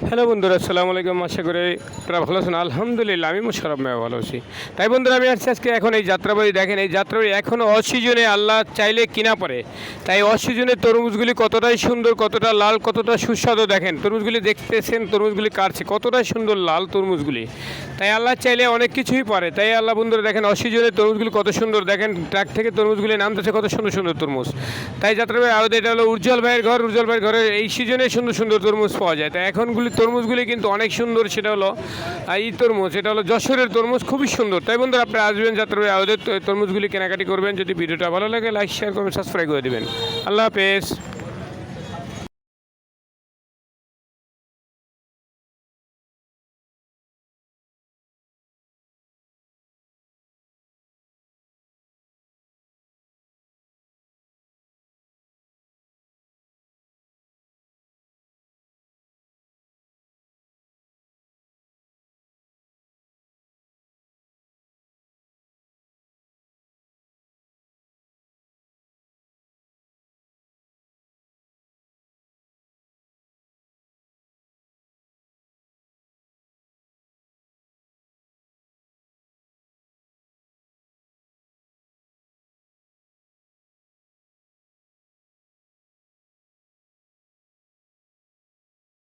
Hello বন্ধুরা, আসসালামু আলাইকুম। আশা করি আপনারা ভালো আছেন। আলহামদুলিল্লাহ আমি মোশাররফ ভাই ভালো আছি। তাই বন্ধুরা, আমি আসছি আজকে এখন এই যাত্রাবাড়ি। দেখেন এই যাত্রাবাড়ি এখনও অসিজনে, আল্লাহ চাইলে কিনা পড়ে। তাই অসিজনের তরমুজগুলি কতটাই সুন্দর, কতটা লাল, কতটা সুস্বাদু। দেখেন তরমুজগুলি দেখতেছেন, তরমুজগুলি কাটছে, কতটাই সুন্দর লাল তরমুজগুলি। তাই আল্লাহ চাইলে অনেক কিছুই পারে। তাই আল্লাহ বন্ধুরা দেখেন অসিজনের তরমুজগুলি কত সুন্দর। দেখেন ট্রাক থেকে তরমুজগুলি নামতেছে, কত সুন্দর সুন্দর তরমুজ। তাই যাত্রাবাড়ি আরও এটা হলো উজ্জ্বল ভাইয়ের ঘর। উজ্জ্বল ভাইয়ের ঘরে এই সিজনে সুন্দর সুন্দর তরমুজ পাওয়া যায়। তাই এখনগুলি তরমুজগুলি কিন্তু অনেক সুন্দর। সেটা হলো এই তরমুজ, এটা হলো যশোরের তরমুজ, খুবই সুন্দর। তাই বন্ধুরা আপনারা আসবেন যাত্রাবাড়ি আরও তরমুজগুলি কেনাকাটি করবেন। যদি ভিডিওটা ভালো লাগে লাইক শেয়ার করবেন, সাবস্ক্রাইব করে দেবেন। আল্লাহ হাফেজ।